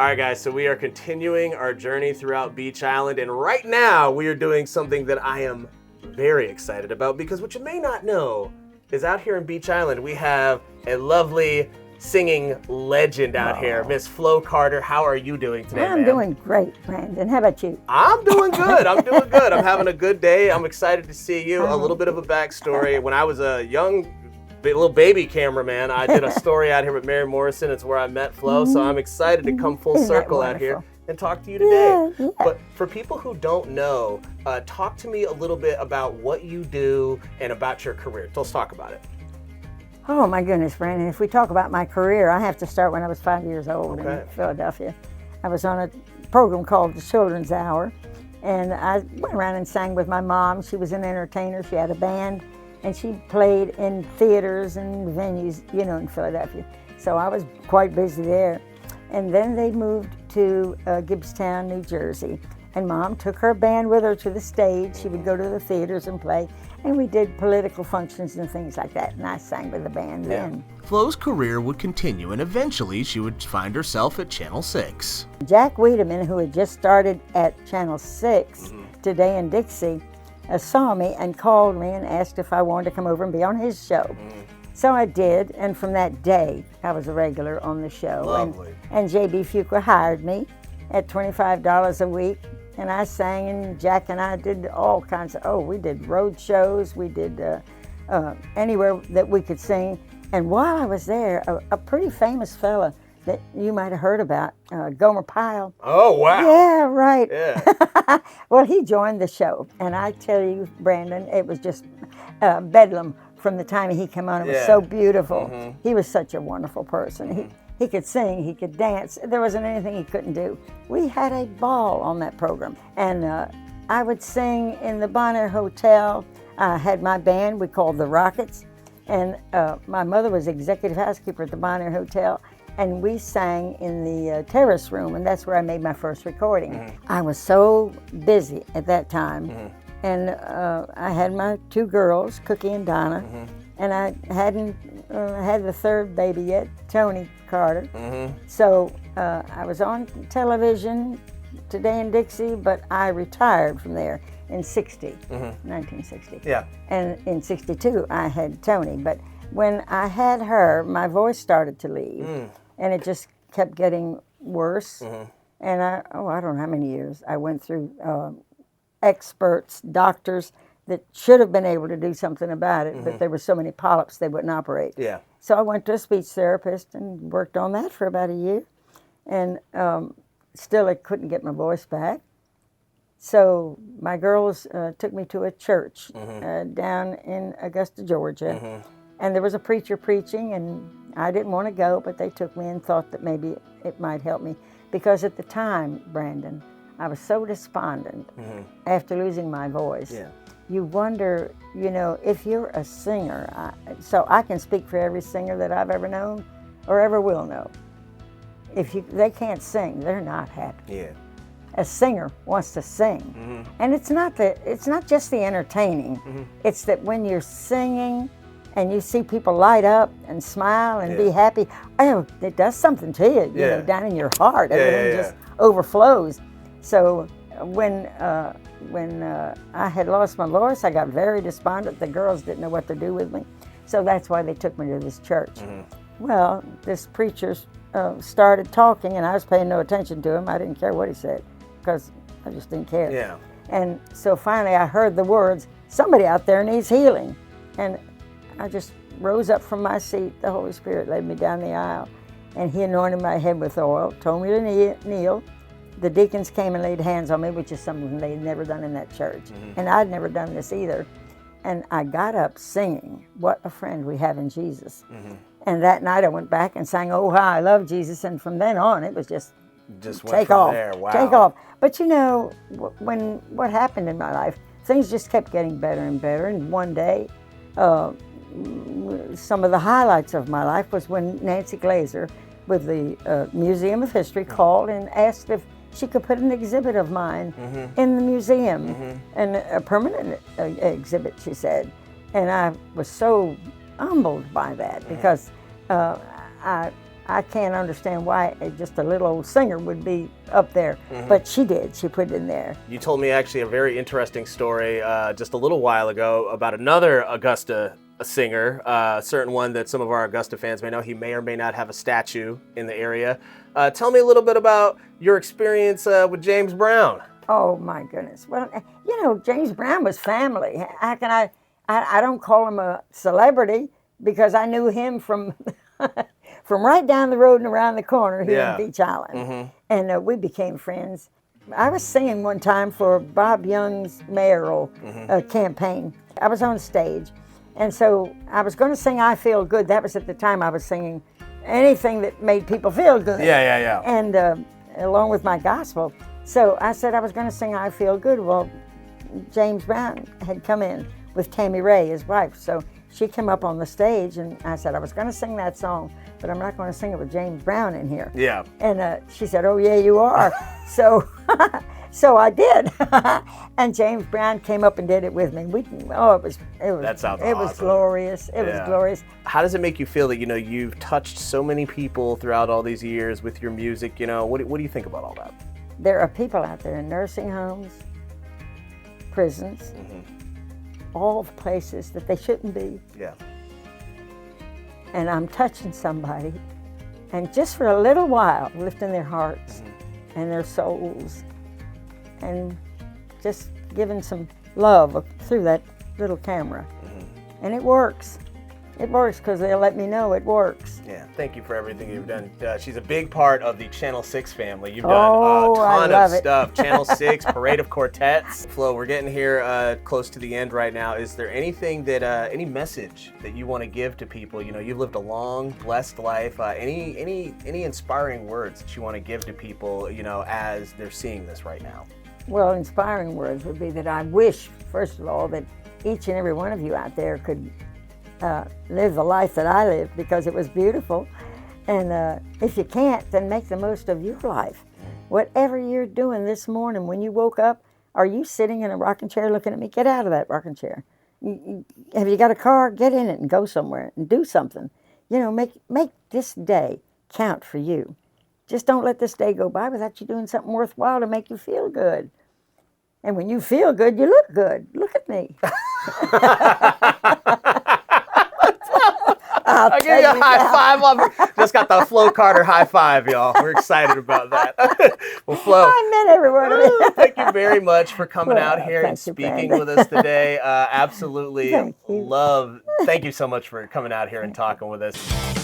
All right, guys, so we are continuing our journey throughout Beach Island, and right now we are doing something that I am very excited about, because what you may not know is out here in Beach Island, we have a lovely singing legend out here, Miss Flo Carter. How are you doing today, I'm doing great, Brandon. How about you? I'm doing good. I'm doing good. I'm having a good day. I'm excited to see you. A little bit of a backstory. When I was a young little baby cameraman, I did a story out here with Mary Morrison. It's where I met Flo, so I'm excited to come full circle out here and talk to you today. Yeah. But for people who don't know, talk to me a little bit about what you do and about your career. So let's talk about it. Oh my goodness, Brandon. If we talk about my career, I have to start when I was 5 years old in Philadelphia. I was on a program called The Children's Hour, and I went around and sang with my mom. She was an entertainer. She had a band, and she played in theaters and venues, you know, in Philadelphia. So I was quite busy there. And then they moved to Gibbstown, New Jersey. And Mom took her band with her to the stage. She would go to the theaters and play. And we did political functions and things like that. And I sang with the band then. Flo's career would continue, and eventually she would find herself at Channel 6. Jack Wiedemann, who had just started at Channel 6, Today in Dixie, saw me and called me and asked if I wanted to come over and be on his show. So I did, and from that day, I was a regular on the show. Lovely. And J.B. Fuqua hired me at $25 a week, and I sang, and Jack and I did all kinds of, we did road shows, we did anywhere that we could sing. And while I was there, a pretty famous fella that you might have heard about, Gomer Pyle. Oh, wow. Yeah, right. Yeah. Well, he joined the show, and I tell you, Brandon, it was just bedlam from the time he came on. It was so beautiful. He was such a wonderful person. He could sing, he could dance. There wasn't anything he couldn't do. We had a ball on that program, and I would sing in the Bonner Hotel. I had my band, we called the Rockets, and my mother was executive housekeeper at the Bonner Hotel. And we sang in the terrace room, and that's where I made my first recording. I was so busy at that time, and I had my two girls, Cookie and Donna, and I hadn't had the third baby yet, Tony Carter. So I was on television, Today in Dixie, but I retired from there in 1960. Yeah. And in 62, I had Tony, but when I had her, my voice started to leave. And it just kept getting worse. And I don't know how many years I went through experts, doctors that should have been able to do something about it, but there were so many polyps they wouldn't operate. Yeah. So I went to a speech therapist and worked on that for about a year. And still I couldn't get my voice back. So my girls took me to a church down in Augusta, Georgia. And there was a preacher preaching, and I didn't want to go, but they took me and thought that maybe it might help me. Because at the time, Brandon, I was so despondent after losing my voice. Yeah. You wonder, you know, if you're a singer, so I can speak for every singer that I've ever known or ever will know. If they can't sing, they're not happy. Yeah. A singer wants to sing. And it's not just the entertaining. It's that when you're singing, and you see people light up and smile and be happy, it does something to you, you know, down in your heart. Everything just overflows. So when I had lost my voice, I got very despondent. The girls didn't know what to do with me. So that's why they took me to this church. Well, this preacher started talking, and I was paying no attention to him. I didn't care what he said, because I just didn't care. Yeah. And so finally I heard the words, somebody out there needs healing. And I just rose up from my seat. The Holy Spirit led me down the aisle, and he anointed my head with oil, told me to kneel. The deacons came and laid hands on me, which is something they'd never done in that church. And I'd never done this either. And I got up singing, "What a Friend We Have in Jesus." And that night I went back and sang, "Oh, How I Love Jesus." And from then on, it was just went take from off, there. Wow. take off. But you know, what happened in my life, things just kept getting better and better. And one day, some of the highlights of my life was when Nancy Glazer with the Museum of History called and asked if she could put an exhibit of mine in the museum, and a permanent exhibit, she said. And I was so humbled by that, because I can't understand why just a little old singer would be up there, but she did. She put it in there. You told me actually a very interesting story just a little while ago about another Augusta singer, a certain one that some of our Augusta fans may know. He may or may not have a statue in the area. Tell me a little bit about your experience with James Brown. Oh my goodness. Well, you know, James Brown was family. How can I don't call him a celebrity because I knew him from from right down the road and around the corner here in Beach Island. And we became friends. I was singing one time for Bob Young's mayoral campaign. I was on stage, and so I was going to sing I Feel Good. That was at the time I was singing anything that made people feel good. And along with my gospel. So I said I was going to sing I Feel Good. Well, James Brown had come in with Tammy Ray, his wife. So she came up on the stage, and I said I was going to sing that song, but I'm not going to sing it with James Brown in here. Yeah. And she said, "Oh yeah, you are." So, so I did, and James Brown came up and did it with me. That sounds awesome. It was glorious. It was glorious. How does it make you feel that you've touched so many people throughout all these years with your music? What do you think about all that? There are people out there in nursing homes, prisons, all the places that they shouldn't be. Yeah. And I'm touching somebody, and just for a little while, lifting their hearts and their souls, and just giving some love through that little camera. And it works. It works because they'll let me know it works. Yeah, thank you for everything you've done. She's a big part of the Channel 6 family. You've done a ton of stuff. Channel 6, Parade of Quartets. Flo, we're getting here close to the end right now. Is there anything that, any message that you want to give to people? You've lived a long, blessed life. Any inspiring words that you want to give to people, as they're seeing this right now? Well, inspiring words would be that I wish, first of all, that each and every one of you out there could live the life that I lived, because it was beautiful. And if you can't, then make the most of your life. Whatever you're doing this morning when you woke up, are you sitting in a rocking chair looking at me? Get out of that rocking chair. Have you got a car? Get in it and go somewhere and do something. Make this day count for you. Just don't let this day go by without you doing something worthwhile to make you feel good. And when you feel good, you look good. Look at me. I'll give you a high five. Just got the Flo Carter high five, y'all. We're excited about that. Well, Flo, I meant every word of it. Thank you very much for coming out here and speaking with us today. Absolutely Thank you. Thank you so much for coming out here and talking with us.